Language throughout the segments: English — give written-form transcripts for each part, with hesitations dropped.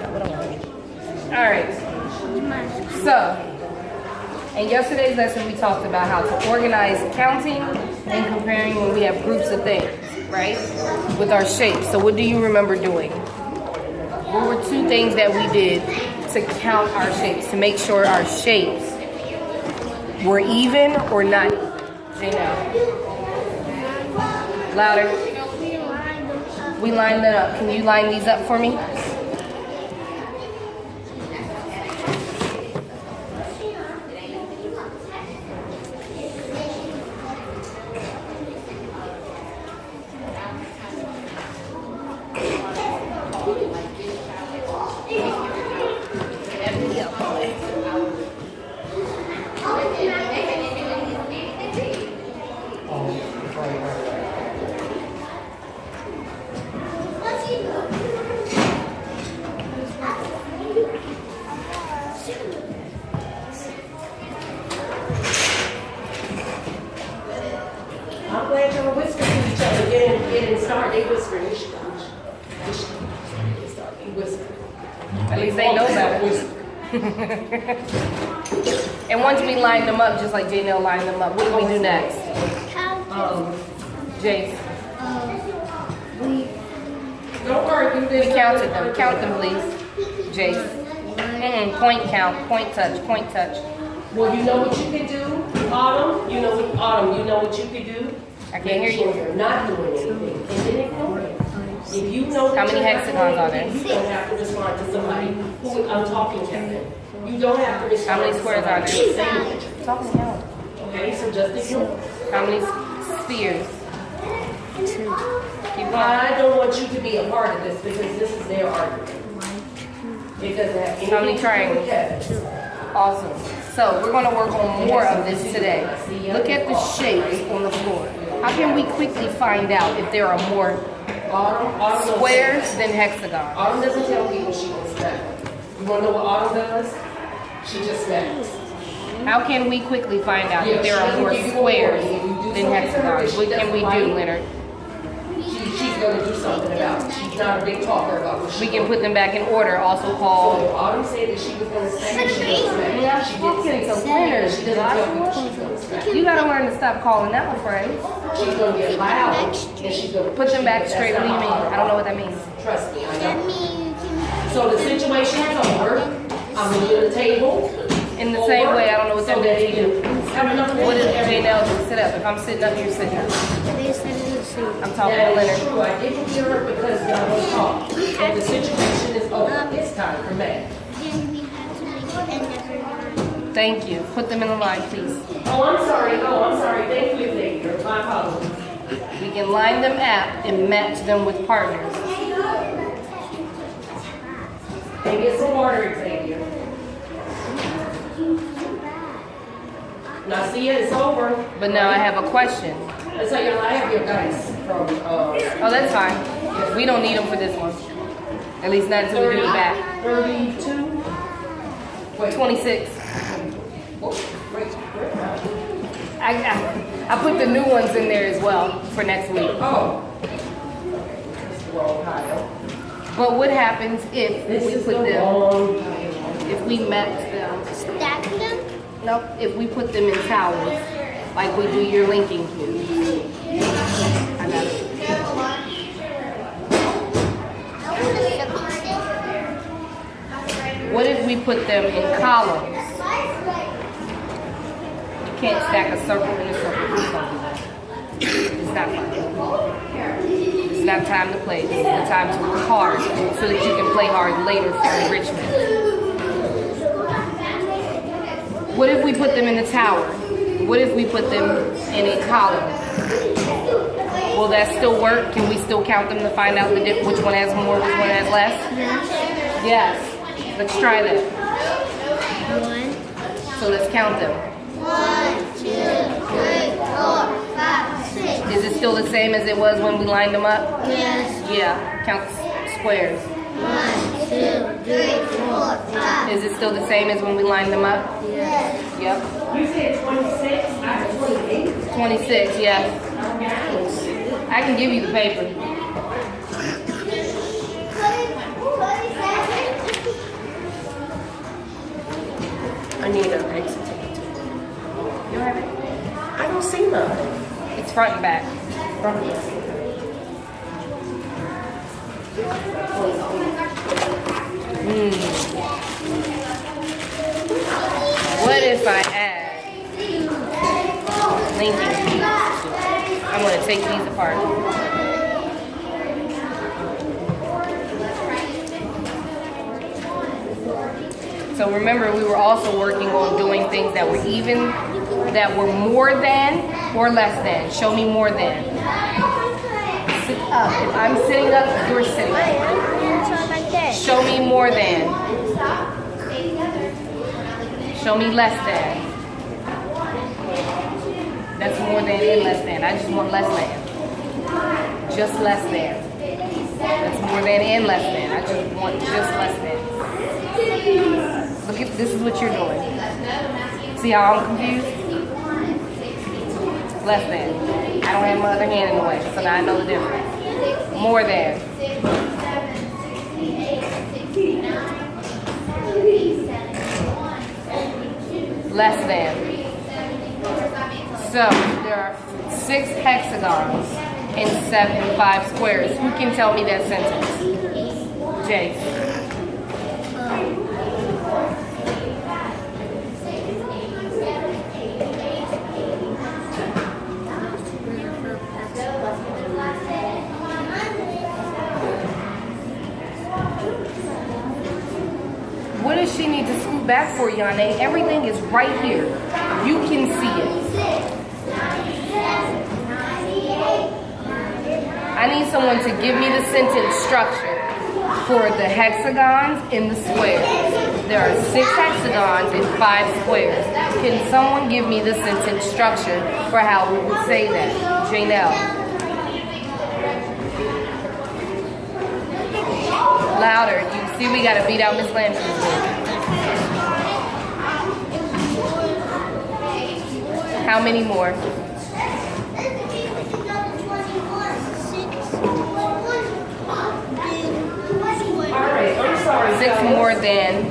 Alright, so in yesterday's lesson we talked about how to organize counting and comparing when we have groups of things, right? With our shapes. So what do you remember doing? What were two things that we did to count our shapes, to make sure our shapes were even or not even? Janelle. Louder. We lined them up. Can you line these up for me? I'm glad y'all whisper to each other. Get in start. They whispering. They start. They whisper. At least they know better. And once we line them up, just like Janelle lined them up, what do we do next? Jace. Don't worry. We counted them. Count them, please. Jace. Point count. Point touch. Point touch. Well, you know what you can do, Autumn. You know what you can do. I can't hear you. You're not doing anything, and then ignore it. If you know How that many you're not hexagons doing are there? anything, you don't have to respond to somebody who I'm talking to. You don't have to respond. How many to squares are somebody there? who's saying it. Talking out. Okay, so just ignore. How many spheres? Two. Keep going. I don't want you to be a part of this because this is their argument. It doesn't have anything How many to do triangles? with Kevin. Awesome. So we're going to work on more of this today. Look at the shapes on the floor. How can we quickly find out if there are more Autumn squares than hexagons? Autumn doesn't tell people she wants that. You want to know what Autumn does? She just smacks. How can we quickly find out if there are more squares than hexagons? What can we do, Leonard? She's going to do something about it. She's not a big talker about what she We can put them back in order, also called... So Autumn said that she was going to smack. She didn't smack. She didn't say to something. Leonard. She doesn't tell people she's going to smack. You gotta learn to stop calling that one phrase. She's going to get loud and she's going to Put them back straight. What do you mean? I don't know what that means. Trust me, I know. So the situation is over. I'm going to get a table. In the same way, I don't know what that So that means they either. can have enough What room is for everyone. Janelle do? Sit up. If I'm sitting up, you're sitting up. I'm talking to That is Leonard. true. I didn't hear her because y'all was talking. And the situation is over. It's time for Matt. Thank you. Put them in the line, please. Oh, I'm sorry. Thank you, Xavier. My apologies. We can line them up and match them with partners. Maybe it's some water, Xavier. Now, see, it's over. But now I have a question. So I have your dice from Oh, that's fine. We don't need them for this one. At least not until we do the back. 32. Wait, 26. oh, wait. I put the new ones in there as well for next week. Oh. That's the wrong pile. But what happens if This we is put the them, wrong pile. if we match them? Stack them? Nope, if we put them in towers, like we do your linking cubes. I got it. What if we put them in columns? You can't stack a circle in a circle. Please don't do that. It's not fun. It's not time to play. This is the time to work hard so that you can play hard later for enrichment. What if we put them in the tower? What if we put them in a column? Will that still work? Can we still count them to find out which one has more, which one has less? Yes. Let's try that. One. So let's count them. 1, 2, 3, 4, 5, 6. Is it still the same as it was when we lined them up? Yes. Yeah. Count the squares. 1, 2, 3, 4, 5. Is it still the same as when we lined them up? Yes. Yep. You said 26, I said 28. 26, yeah. I can give you the paper. need an exit ticket. You don't have it? I don't see none. It's front and back. What if I add linking keys? I'm going to take these apart. So remember, we were also working on doing things that were even, that were more than or less than. Show me more than. Sit up. If I'm sitting up, you're sitting up. Show me more than. Show me less than. That's more than and less than. I just want less than. Just less than. That's more than and less than. I just want just less than. Look at this is what you're doing. See how I'm confused? Less than. I don't have my other hand in the way, so now I know the difference. More than. Less than. So there are 6 hexagons and 5 squares. Who can tell me that sentence? Jace. What does she need to scoot back for, Yane? Everything is right here. You can see it. I need someone to give me the sentence structure for the hexagons and the squares. There are 6 hexagons and 5 squares. Can someone give me the sentence structure for how we would say that? Janelle. Louder. You see we gotta beat out Miss Lampkin. How many more? 6 more than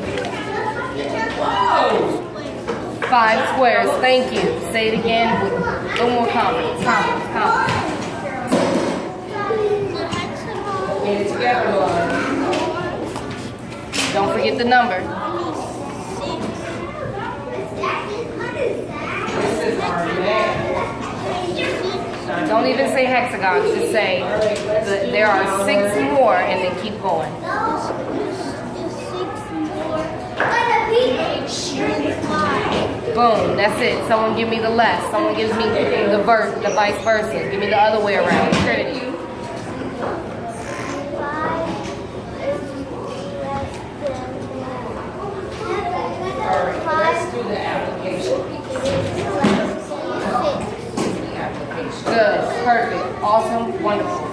5 squares. Thank you. Say it again with a little more confidence. Confidence. Get it together, Lord. Don't forget the number. Don't even say hexagons. Just say that there are 6 more and then keep going. Boom. That's it. Someone give me the less. Someone gives me the vice versa. Give me the other way around. Trinity. Let's do the application. Good, perfect, awesome, wonderful.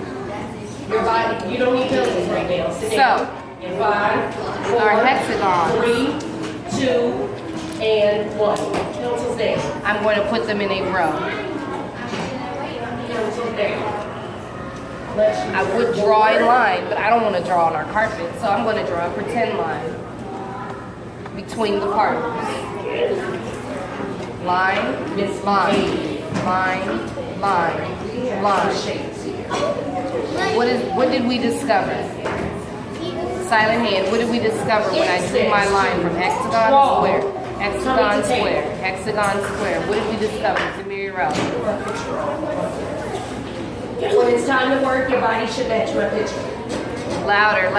Your body, you don't need pillows right now. Sit So, down. In 5, 4, our hexagons. 3, 2, and 1. Pencils down. I'm going to put them in a row. Pencils down. I would draw a line, but I don't want to draw on our carpet, so I'm going to draw a pretend line between the particles. Line, line. What did we discover? Silent hand, what did we discover when I drew my line from hexagon to square? Hexagon, square, hexagon, square. What did we discover? Samiri Rose. When it's time to work, your body should match my picture. Louder. I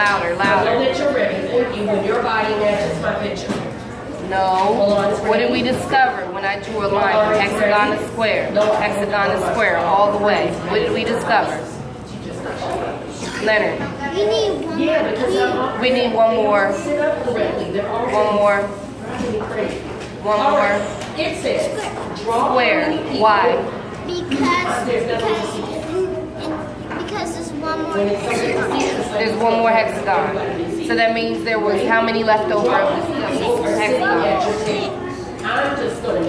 know that you're ready. Thank you. When your body matches my picture. No. What did we discover when I drew a line from hexagon to square? Hexagon to square, all the way. What did we discover? Leonard. We need one more. One more. It says Square. Why? Because there's one more. There's one more hexagon. So that means there was how many left over of this hexagon?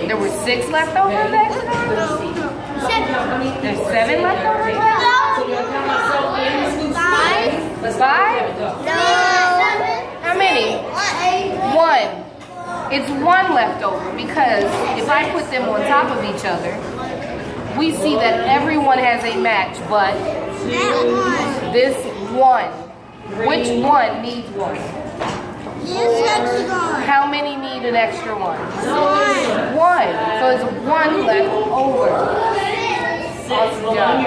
There were 6 left over of the hexagon? There's 7 left over? 5? 5? No. How many? 1. It's one left over because if I put them on top of each other, we see that everyone has a match, but this one. Which one needs one? How many need an extra one? One. So it's one left over. Awesome job.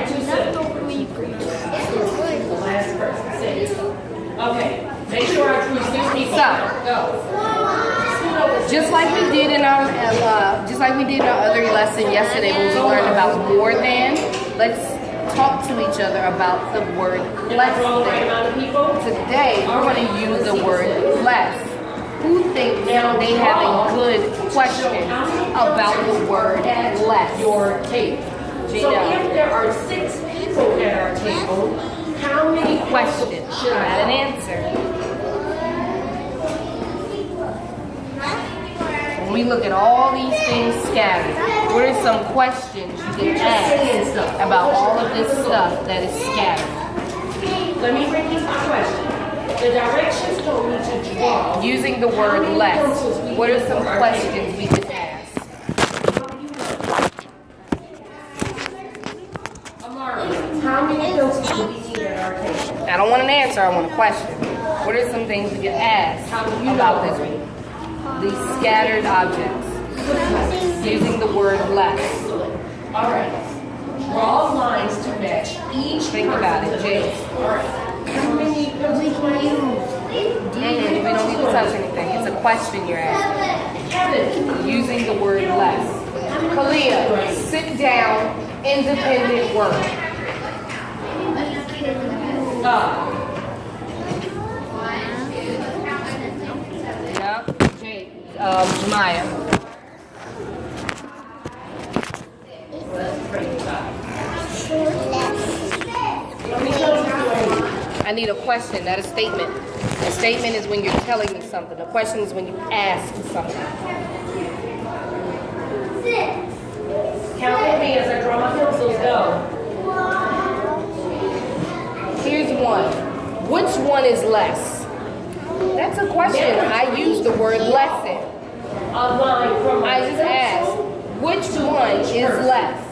Last person. Six. Okay. Make sure I choose 6 people. So, Go. just like we did in our other lesson yesterday when we learned about more than, let's talk to each other about the word less than. Today, we're going to use the word less. Who thinks they have a good question about the word less? Your table. So if there are 6 people at our table, how many Question, should I not an have? answer. When we look at all these things scattered, what are some questions you can ask about all of this stuff that is scattered? Let me repeat my question. The directions told me to draw. Using the word less, what are some questions we could ask? Amari, how many pencils do we need at our table? I don't want an answer, I want a question. What are some things we could ask about these scattered objects? Using the word less. All right. Draw lines to match each. Think about it, James. All right. How many pencils do I use? We don't need to touch anything. It's a question you're asking. Kevin. Using the word less. Kalia, sit down, independent work. Yeah, Jemiah. I need a question, not a statement. A statement is when you're telling me something. A question is when you ask something. Count with me as I draw my pencils. Go. Here's one. Which one is less? That's a question. I use the word less in. A line from my I just asked, which one is less?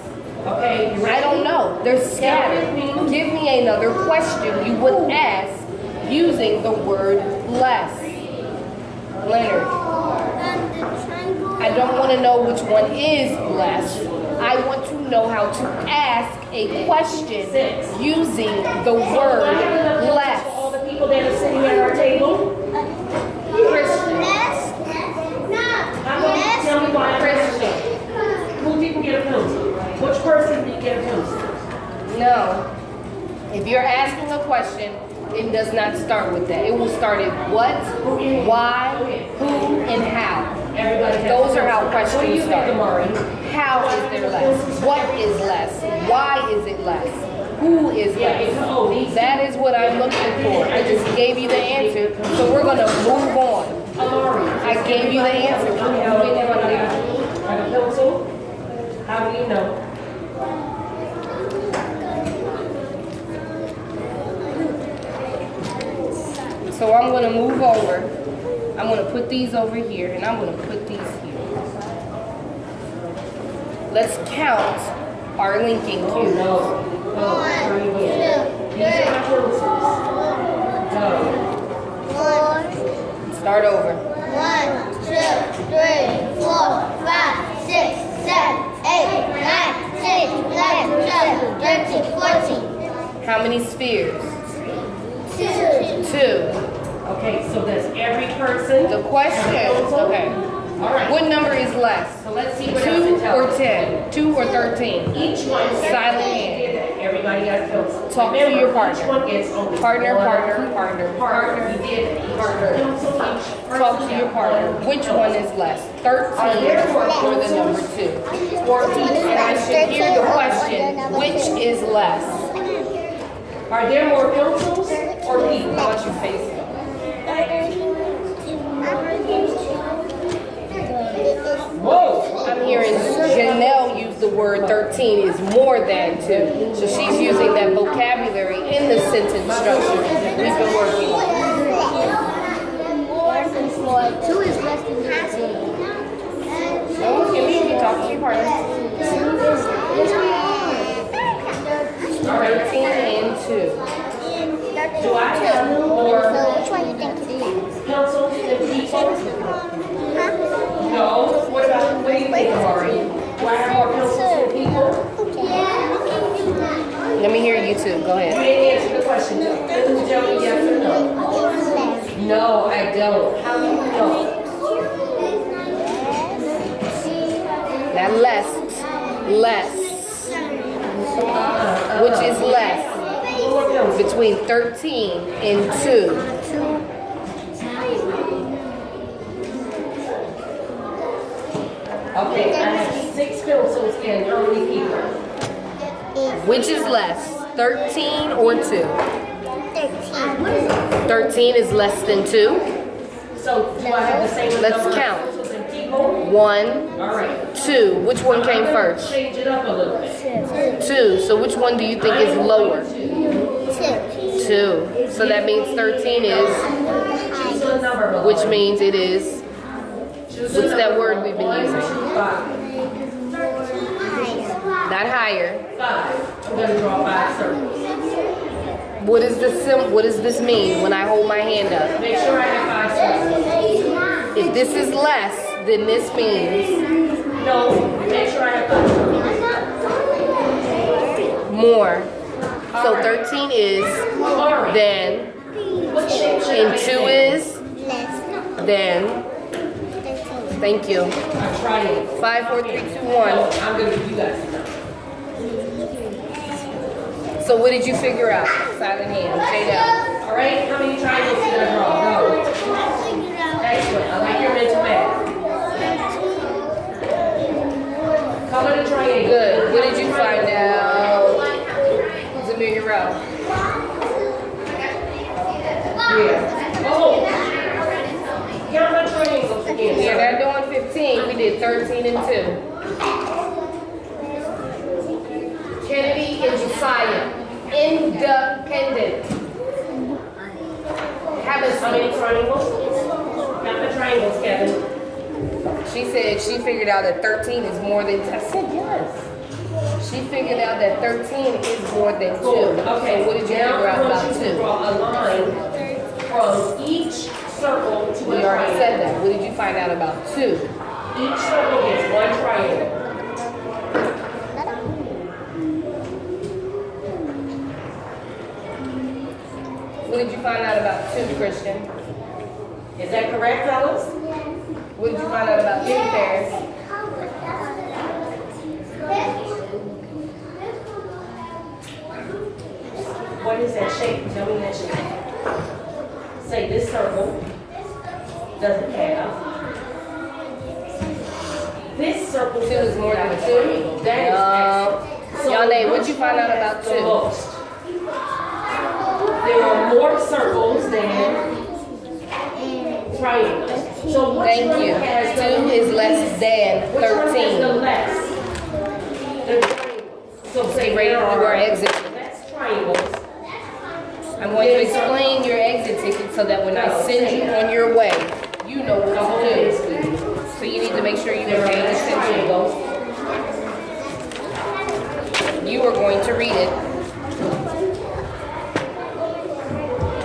Okay, you I ready? don't know. They're scattered. Give me another question you would ask using the word less. Leonard, I don't want to know which one is less. I want to know how to ask a question using the word less. All the people that are sitting at our table. Christian. Tell me why. Christian. Who didn't get a pencil? Which person didn't get a pencil? No. If you're asking a question, it does not start with that. It will start at what, why, who, and how. Everybody. Those are how What do questions you think, start. Amari? How is there less? What is less? Why is it less? Who is less? That is what I'm looking for. I just gave you the answer, so we're gonna move on. Amari. I gave you the answer. We're moving on now. Have a pencil? How do you know? So I'm gonna move over. I'm gonna put these over here, and I'm gonna put these here. Let's count our linking cues. No. Try again. These are my pencils. Go. Start over. 1, 2, 3, 4, 5, 6, 7, 8, 9, 10, 11, 12, 13, 14. How many spheres? 2. 2. Okay, so that's every person. The question, okay. All right. What number is less? So let's see what 2 else it tells or us. 10? 2 or 13? Each one. Silent everybody hand. did that. Everybody got a pencil. Talk to Remember, your partner. Each one gets only Partner, one. partner, partner, partner. We did it. Each Partner. pencil, each person Talk to your got partner. one Which pencil. one is less? 13 or the number 2? 14. And I should hear the question, which is less? Are there more pencils or people? Watch your face. Whoa! I'm hearing Janelle use the word 13 is more than 2. So she's using that vocabulary in the sentence structure we've been working on. 2 is less Don't look at me if you talk to your partner. 13 and 2. Do I have more So which one do you think it is? pencils and people? Huh? No. What about, what do you think, Amari? Do I have more pencils and people? Yeah. Let me hear you too. Go You ahead. didn't answer the question. Tell me yes or no. No, I don't. How do you know? Now less. Which is less? More pencils. Between 13 and 2. Okay, I have 6 pencils and how many people? Which is less? 13 or 2? 13. 13 is less than 2. So do I have the same Let's number count. of pencils and people? 1, All right. 2. Which one came I'm gonna first? change it up a little bit. 2. So which one do you think is lower? 2. 2. So that means 13 is, Choose a number. which means it is, Choose what's a that number. word we've been 1, using? 2, 5. not higher. 5. I'm gonna draw 5 circles. What is what does this mean when I hold my hand up? Make sure I have 5 circles. If this is less, then this means No, make sure I have 5 circles. more. So 13 is, Alright. then, What shape should I and make 2 it? is, Less. then, 13. thank you. I'm trying. 5, 4, 3, 2, 1. No, I'm gonna give you guys a number. So what did you figure out? Silent hand. J-Dub. Alright, how many triangles did I draw? Go. Excellent. I like your mental math. Color the triangle. Good. What did you find out? Zamir Rowe. Yeah. Oh. Count my triangles again. Yeah, they're doing 15. We did 13 and 2. Kennedy and Josiah. Independent. How many triangles? Count the triangles, Kevin. She said she figured out that 13 is more than 2. I said yes. She figured out that 13 is more than 2. Good. Okay, So what did you now figure out I want about you to 2? draw a line from each circle to We a already triangle. said that. What did you find out about 2? Each circle gets 1 triangle. What did you find out about 2, Christian? Is that correct, fellas? What did you find out about 2, Paris? What is that shape? Tell me that shape. Say this circle doesn't have. This circle 2 is more than 2? That is excellent. So Yane, what'd you which find one out about has the 2? most? There are more circles than triangles. So which Thank one you. has 2 the is less than Which one has the 13. less? The triangles. So say Get ready there to do are our exit. less triangles. I'm going to explain your exit ticket so that when I send you on your way, you know what to do. So you need to make sure you There are are paying less attention. triangles. You are going to read it.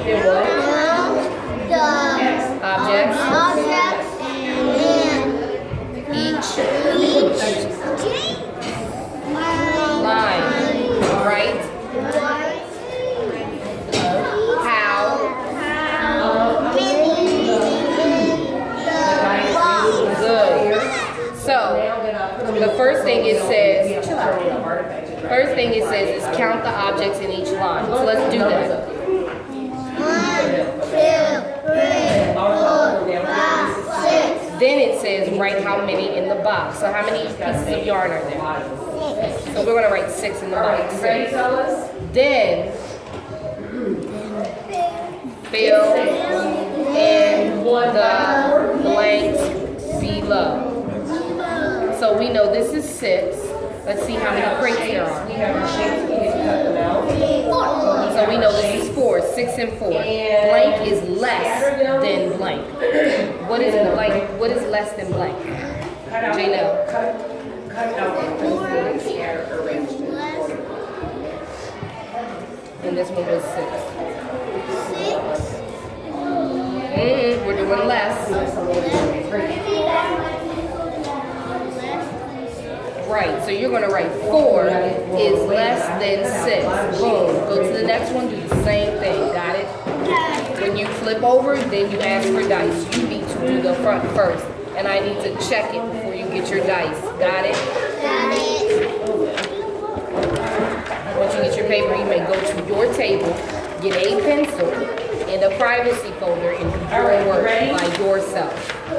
There what? The Objects. objects and Each line. Right? How? Good. So, the first thing it says, is count the objects in each line. So let's do that. 1, 2, 3, 4, 5, 6. Then it says write how many in the box. So how many pieces of yarn are there? So we're gonna write 6 in the box. Ready, fellas? Then fill in the blanks below. So we know this is 6. Let's see how many crates there We are. have our shapes, we can cut them out. So we know this is 4, 6 and 4. Blank is less than blank. What is blank? What is less than blank? Janelle. Cut it out. And this one was 6. 6. We're doing less. Right, so you're gonna write 4 is less than 6. Boom. Go to the next one, do the same thing. Got it? When you flip over, then you ask for dice. You need to do the front first. And I need to check it before you get your dice. Got it? Got it. Once you get your paper, you may go to your table, get a pencil, and a privacy folder, and do your work by yourself.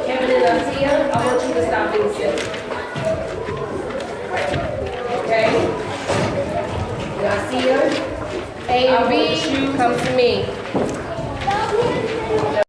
Kevin and Atia, I want you to stop being silly. Okay? Nasia, A and B, come to me.